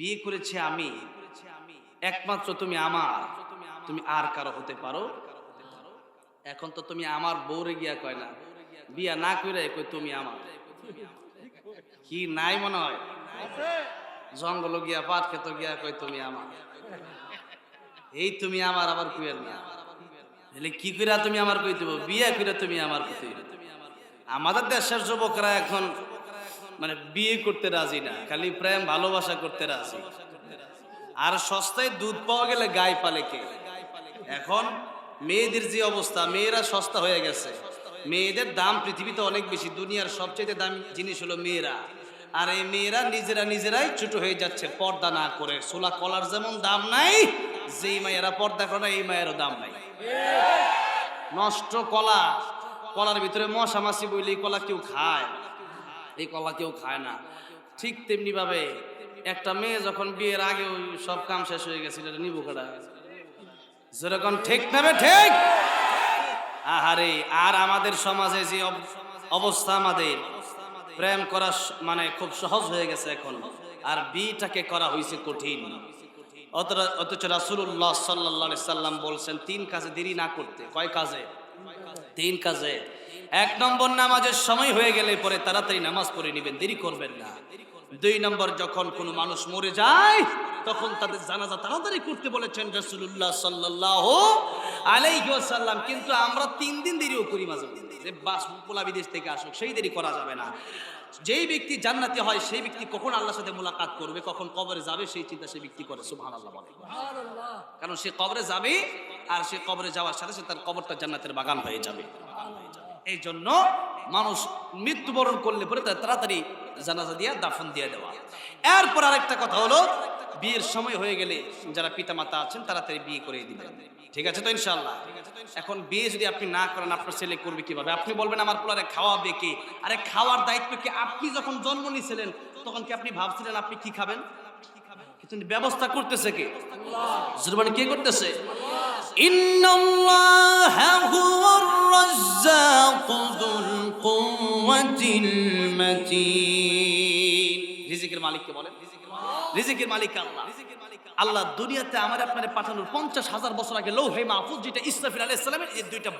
বিয়ে করেছি আমি, একমাত্র তুমি আমার, তুমি আর কারো হতে পারো? এখন তো তুমি আমার বউরে গিয়া কয় না, বিয়া না কইরা কই তুমি আমার। কি নাই মনে হয়? জঙ্গল গিয়া পাট খেত গিয়া কই তুমি আমার। এই তুমি আমার আবার কইেন না, তাহলে কি কইরা তুমি আমার কই দেব? বিয়া কইরা তুমি আমার কইতে। আমাদের দেশের যুবকরা এখন মানে বিয়ে করতে রাজি না, খালি প্রেম ভালোবাসা করতে রাজি। আর সস্তায় দুধ পাওয়া গেলে গায়ে পালে কে? এখন মেয়েদের যে অবস্থা, মেয়েরা সস্তা হয়ে গেছে, মেয়েদের দাম পৃথিবীতে অনেক বেশি। দুনিয়ার সবচেয়ে দামি জিনিস হলো মেয়েরা। আর এই মেয়েরা নিজেরাই ছোট হয়ে যাচ্ছে পর্দা না করে। সোলা কলার যেমন দাম নাই, যেই মায়েরা পর্দা করে না এই মায়েরও দাম নাই। নষ্ট কলা, কলার ভিতরে মশা মাছি বইলে কলা কেউ খায়? এই কলা কেউ খায় না। ঠিক তেমনি ভাবে একটা মেয়ে যখন বিয়ের আগে ওই সব কাম শেষ হয়ে গেছিল, নিবু কাটা যেরকম ঠিক নেবে ঠিক। আহারে, আর আমাদের সমাজে যে অবস্থা, আমাদের প্রেম করা মানে খুব সহজ হয়ে গেছে এখন, আর বিয়েটাকে করা হয়েছে কঠিন। অথচ রাসূলুল্লাহ সাল্লাল্লাহু আলাইহি সাল্লাম বলছেন 3 কাজে দেরি না করতে। কয় কাজে? 3 কাজে। 1 নম্বর, নামাজের সময় হয়ে গেলে পরে তাড়াতাড়ি নামাজ পড়ে নেবেন, দেরি করবেন না। 2 নম্বর, যখন কোনো মানুষ মরে যায় তখন তাদের জানাজা তাড়াতাড়ি করতে বলেছেন রাসূলুল্লাহ সাল্লাল্লাহু আলাইহি ওয়াসাল্লাম। কিন্তু আমরা 3 দিন দেরিও করি মাঝে মাঝে, যে বাস পোলা বিদেশ থেকে আসুক, সেই দেরি করা যাবে না। যেই ব্যক্তি জান্নাতি হয় সেই ব্যক্তি কখন আল্লাহর সাথে মোলাকাত করবে, কখন কবরে যাবে, সেই চিন্তা সেই ব্যক্তি করে। সুবহানাল্লাহ বলে। কারণ সে কবরে যাবে, আর সে কবরে যাওয়ার সাথে সাথে তার কবরটা জান্নাতের বাগান হয়ে যাবে। এই জন্য মানুষ মৃত্যুবরণ করলে পরে তার তাড়াতাড়ি জানাজা দিয়া দাফন দিয়ে দেওয়া। এরপর আরেকটা কথা হলো, বিয়ের সময় হয়ে গেলে যারা পিতামাতা আছেন তাড়াতাড়ি বিয়ে করে দিবেন। ঠিক আছে তো ইনশাআল্লাহ? এখন বিয়ে যদি আপনি না করেন, আপনার ছেলে করবে কিভাবে? আপনি বলবেন আমার পোলারে খাওয়াবে কে? আরে খাওয়ার দায়িত্ব কি? আপনি যখন জন্ম নিয়েছিলেন তখন কি আপনি ভাবছিলেন আপনি কি খাবেন? কিন্তু ব্যবস্থা করতেছে কে? জুরবানি কে করতেছে? ইন্নাল্লাহা হুয়ার রাজ্জাকু যুল কুওয়াতিল মাতিন। রিজিকের মালিক কে বলেন? রিজিকের মালিক আল্লাহ। আল্লাহ দুনিয়াতে আমার আপনারে পাঠানোর 50,000 বছর আগে লৌহে মাহফুজ, যেটা ইসরাফিল আলাইহিস সালামের এই দুইটা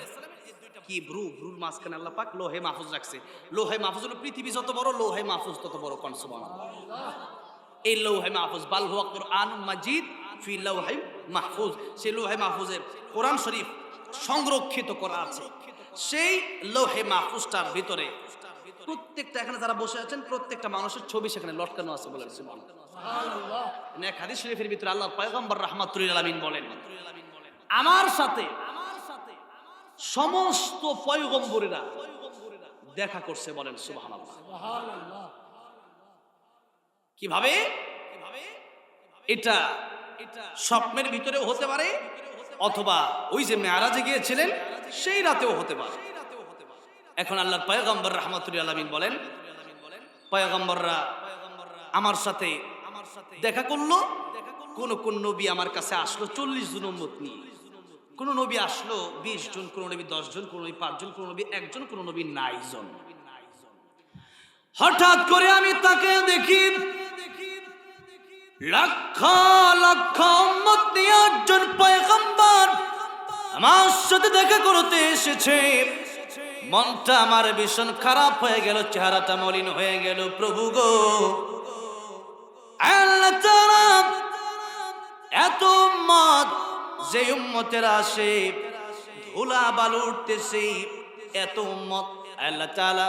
কি ব্রুর মাঝখানে আল্লাহ পাক লৌহে মাহফুজ রাখছে। লৌহে মাহফুজ হলো পৃথিবী যত বড়, লৌহে মাহফুজ তত বড়। কোন সুবহানাল্লাহ। এই লৌহে মাহফুজ বাল হুয়া কুরআনুম মাজিদ ফি লৌহে মাহফুজ, সেই লৌহে মাহফুজে কোরআন শরীফ সংরক্ষিত করা আছে। সেই লৌহে মাহফুজটার ভিতরে প্রত্যেকটা, এখানে যারা বসে আছেন প্রত্যেকটা মানুষের ছবি সেখানে লটকানো আছে। বলেন সুবহানাল্লাহ। এক হাদিস শরীফের ভিতরে আল্লাহর পয়গম্বর রাহমাতুল লিল আলামিন বলেন, আমার সাথে সমস্ত পয়গম্বরেরা দেখা করছে। বলেন সুবহানাল্লাহ। কিভাবে? এটা স্বপ্নের ভিতরেও হতে পারে, অথবা ওই যে মেরাজে গিয়েছিলেন সেই রাতেও হতে পারে। এখন আল্লাহর পয়গম্বর রাহমাতুল লিল আলামিন বলেন, পয়গম্বররা আমার সাথে দেখা করলো। কোন নবী আমার কাছে আসলো 40 জন উম্মত নিয়ে, কোন নবী আসলো 20 জন, কোন নবী 10 জন, কোন নবী 5 জন, কোন নবী 1 জন, কোন নবী 9 জন। হঠাৎ করে আমি তাকে দেখি লক্ষ লক্ষ উম্মত নিয়ে একজন পয়গম্বর আমার সাথে দেখা করতে এসেছে। মনটা আমার ভীষণ খারাপ হয়ে গেল, চেহারাটা মলিন হয়ে গেল। প্রভু গো, আল্লাহ তাআলা এত উম্মত, যে উম্মতের আসে ধুলা বালু উঠতেছে, এত উম্মত, আল্লাহ তাআলা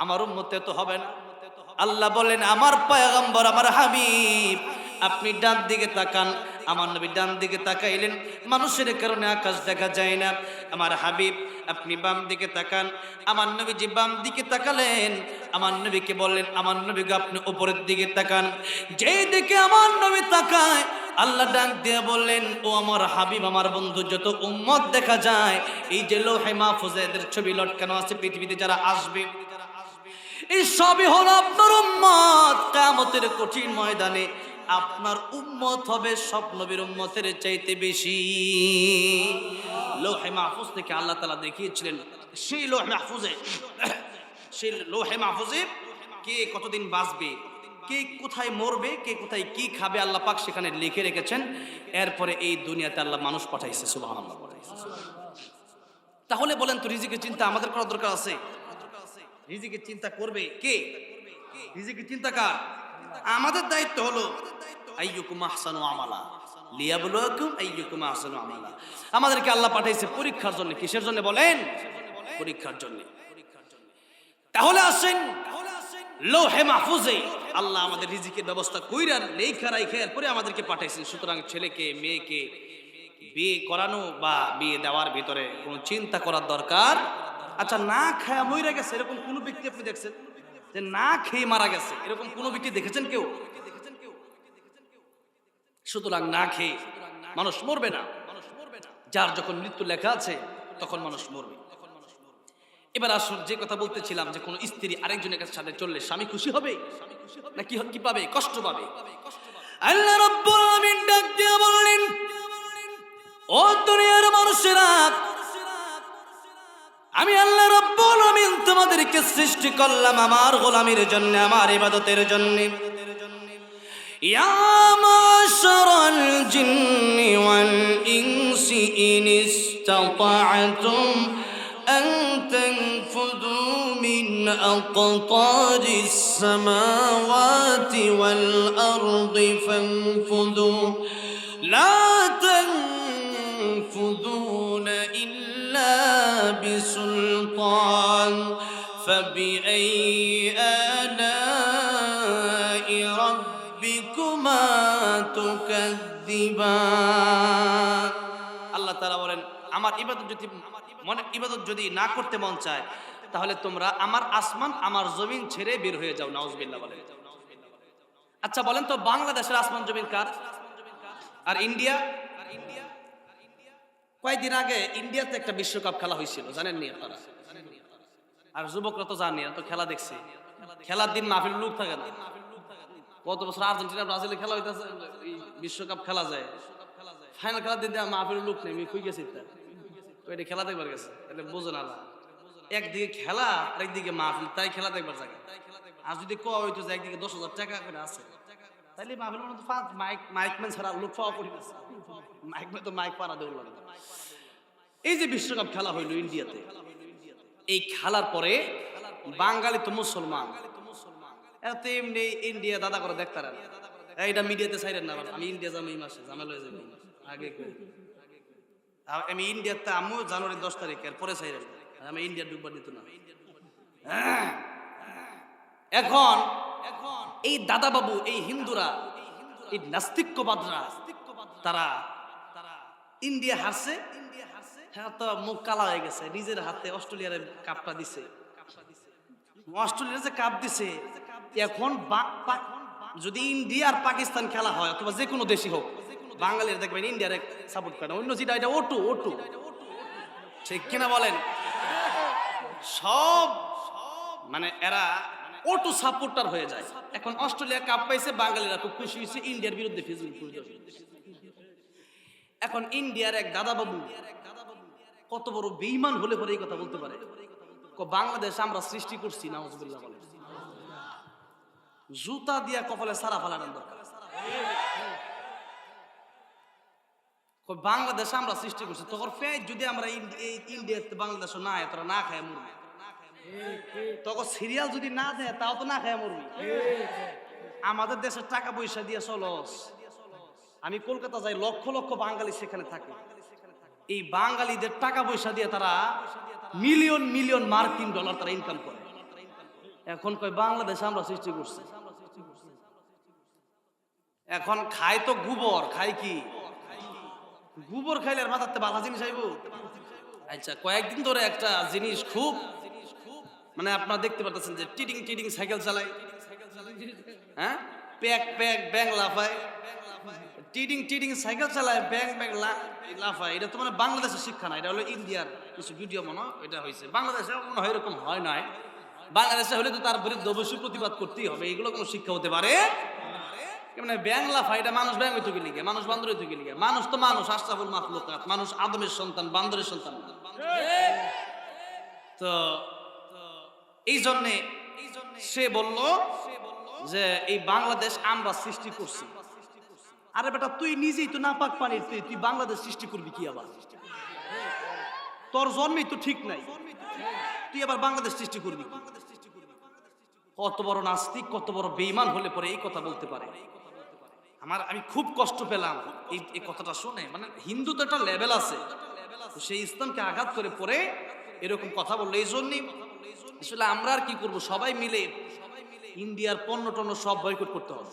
আমার উম্মত এত হবে না? আল্লাহ বলেন, আমার পয়গম্বর, আমার হাবিব, আপনি ডান দিকে তাকান। আমার নবী ডান দিকে তাকাইলেন, মানুষের কারণে আকাশ দেখা যায় না। আমার হাবিব আপনি বাম দিকে তাকান। আমার নবীজি বাম দিকে তাকালেন। আমার নবীকে বললেন, আমার নবীকে আপনি উপরের দিকে তাকান। যেই দিকে আমার নবী তাকায় আল্লাহ ডাক দিয়ে বললেন, ও আমার হাবিব, আমার বন্ধু, যত উম্মত দেখা যায় এই যে লৌহে মাহফুজে এদের ছবি লটকানো আছে, পৃথিবীতে যারা আসবে এই সবই হলো আপনার উম্মত। কিয়ামতের কঠিন ময়দানে আপনার উম্মত হবে সব নবীর উম্মতের চাইতে বেশি। লৌহে মাহফুজ থেকে আল্লাহ তাআলা দেখিয়েছিলেন, সেই লৌহে মাহফুজে কে কতদিন বাঁচবে, কে কোথায় মরবে, কে কোথায় কি খাবে আল্লাহ পাক সেখানে লিখে রেখেছেন। এরপরে এই দুনিয়াতে আল্লাহ মানুষ পাঠাইছে, সুবহানাল্লাহ। তাহলে বলেন তো রিজিকের চিন্তা আমাদের করার দরকার আছে? রিজিকের চিন্তা করবে কে? রিজিকের চিন্তা কার? আমাদের দায়িত্ব হলো আইয়ুকুম আহসানু আমালা লিয়াবলুয়াকুম আইয়ুকুম আহসানু আমালা। আমাদেরকে আল্লাহ পাঠাইছে পরীক্ষার জন্য। কিসের জন্য বলেন? পরীক্ষার জন্য। তাহলে আসেন লৌহে মাহফুজে আল্লাহ আমাদের রিজিকের ব্যবস্থা কইরা লেখা রাখে এরপরে আমাদেরকে পাঠাইছেন। সুতরাং ছেলেকে মেয়েকে বিয়ে করানো বা বিয়ে দেওয়ার ভিতরে কোনো চিন্তা করার দরকার। আচ্ছা, না খায়া মইরা গেছে এরকম কোন ব্যক্তি আপনি দেখছেন? যে না খেয়ে মারা গেছে এরকম কোন ব্যক্তি দেখেছেন কেউ? সুতরাং না খেয়ে মানুষ মরবে না। যার যখন মৃত্যু লেখা আছে তখন মানুষ মরবে। এবার আসুন, যে কথা বলতেছিলাম যে কোন স্ত্রী আরেকজনের কাছে সাথে চললে স্বামী খুশি হবে না কি পাবে? কষ্ট পাবে। আল্লাহ রাব্বুল আলামিন ডাক দিয়ে বললেন, ও দুনিয়ার মানুষেরা, আমি আল্লাহ রাব্বুল আলামিন তোমাদেরকে সৃষ্টি করলাম আমার গোলামির জন্য, আমার ইবাদতের জন্য। ইয়া মাশারাল জিন্নি ওয়াল ইনসি ইন ইসতাতা'তুম আন তানফুযু মিন আকতারিস সামাওয়াতি ওয়াল আরদি ফানফুযু লা তানফুযুনা ইল্লা বিসুলতান ফাবিআইয়ি আলা'i রাব্বিকুমা তুকাযযিবান। আল্লাহ তাআলা বলেন, আমার ইবাদত যদি না করতে মন চায় তাহলে তোমরা আমার আসমান আমার জমিন ছেড়ে বের হয়ে যাও। নাউজুবিল্লাহ বলেন। আচ্ছা বলেন তো, বাংলাদেশের আসমান জমিন কার? আর ইন্ডিয়া? কয়েকদিন আগে ইন্ডিয়াতে একটা বিশ্বকাপ খেলা হয়েছিল, জানেন নি আপনারা? আর যুবকরা তো জানি, তো খেলা দেখছে। খেলার দিন মাহফিল লোক থাকে না। গত বছর আর্জেন্টিনা ব্রাজিলে খেলা হইতেছে, বিশ্বকাপ খেলা যায়, ফাইনাল খেলার দিন মাহফিল লোক নেই। আমি কই গেছি তো এটা খেলা দেখবার গেছে, এটা বোঝে না। একদিকে খেলা আরেকদিকে মাহফিল, তাই খেলা দেখবার জায়গা। আর যদি কোয়া হইতো যে একদিকে 10,000 টাকা করে আছে, তাইলে মাহফিল মানে তো মাইকম্যান ছাড়া লোক পাওয়া পড়ে গেছে। মাইক পাড়া দেওয়া লাগে। এই যে বিশ্বকাপ খেলা হইলো ইন্ডিয়াতে, এই খেলার পরে বাঙালি তো মুসলমান, এরা তো এমনি ইন্ডিয়া দাদা করে দেখতারা। এইটা মিডিয়াতে ছাইরেন না, আমি ইন্ডিয়া যাবো এই মাসে, ঝামেলা হয়ে যাবে আগে। আমি ইন্ডিয়াতে আমিও জানুয়ারি 10 তারিখে, পরে ছাইরেন, আমি ইন্ডিয়া ঢুকবার দিত না। এখন এই দাদা বাবু, এই হিন্দুরা, এই নাস্তিক্যবাদরা, তারা ইন্ডিয়া হারছে, হ্যাঁ তো মুখ কালা হয়ে গেছে। নিজের হাতে অস্ট্রেলিয়ার কাপটা দিছে, অস্ট্রেলিয়ার যে কাপ দিছে। এখন যদি ইন্ডিয়া আর পাকিস্তান খেলা হয় অথবা যে কোনো দেশই হোক, বাঙালিরা দেখবেন ইন্ডিয়ার সাপোর্ট করে, অন্য যেটা এটা ওটু ওটু, ঠিক কিনা বলেন? সব মানে এরা ওটু সাপোর্টার হয়ে যায়। এখন অস্ট্রেলিয়া কাপ পাইছে, বাঙালিরা খুব খুশি হয়েছে, ইন্ডিয়ার বিরুদ্ধে ফেসবুক। এখন ইন্ডিয়ার এক দাদা বাবু কত বড় বেঈমান হলে পরে এই কথা বলতে পারে, বাংলাদেশ আমরা সৃষ্টি করছি, নাউজুবিল্লাহ বলে। জুতা দিয়া কপালে সারা ফালানোর দরকার। বাংলাদেশ আমরা সৃষ্টি করছি, তোর পেট যদি আমরা ইন্ডিয়াতে বাংলাদেশ না তোরা না খায় মরবি। তখন সিরিয়াল যদি না দেয় তাও তো না খায় মরবি। আমাদের দেশের টাকা পয়সা দিয়ে চলস। আমি কলকাতা যাই, লক্ষ লক্ষ বাঙালি সেখানে থাকে। এই বাঙালিদের টাকা পয়সা দিয়ে তারা মিলিয়ন মিলিয়ন মার্কিন ডলার তারা ইনকাম করে। এখন কয় বাংলাদেশ আমরা সৃষ্টি করছি। এখন খায় তো গোবর, খায় কি? গোবর খাইলে আর মাথাতে ভালো জিনিস আইব? আচ্ছা, কয়েকদিন ধরে একটা জিনিস খুব মানে আপনারা দেখতে পাচ্ছেন যে টিডিং টিডিং সাইকেল চালায়, হ্যাঁ, প্যাক প্যাক ব্যাং লাফায়, টিডিং টিডিং সাইকেল চালায়, ব্যাং ব্যাং লাফায়। এটা তো মানে বাংলাদেশের শিক্ষা না, এটা হলো ইন্ডিয়ার কিছু ভিডিও মনে এটা হয়েছে। বাংলাদেশে মনে হয় এরকম হয় নাই। বাংলাদেশে হলে তো তার বিরুদ্ধে অবশ্যই প্রতিবাদ করতেই হবে। এগুলো কোনো শিক্ষা হতে পারে মানে ব্যাং লাফা, এটা মানুষ ব্যাং হইতে গেলে, মানুষ বান্দর হইতে গেলে। মানুষ তো মানুষ, আশরাফুল মাখলুকাত, মানুষ আদমের সন্তান, বান্দরের সন্তান। তো এই জন্যে সে বলল যে এই বাংলাদেশ আমরা সৃষ্টি করছি। আরে বেটা তুই নিজেই তো নাপাক পানির, তুই বাংলাদেশ সৃষ্টি করবি কি আবার? তোর জন্মই তো ঠিক নাই, তুই আবার বাংলাদেশ সৃষ্টি করবি কি? কত বড় নাস্তিক, কত বড় বেঈমান হলে পরে এই কথা বলতে পারে? আমি খুব কষ্ট পেলাম এই কথাটা শুনে। মানে হিন্দু তো একটা লেভেল আছে, সেই ইসলামকে আঘাত করে পরে এরকম কথা বললো। এই জন্যই আসলে আমরা আর কি করবো, সবাই মিলে ইন্ডিয়ার পণ্য টন্য সব বয়কট করতে হবে।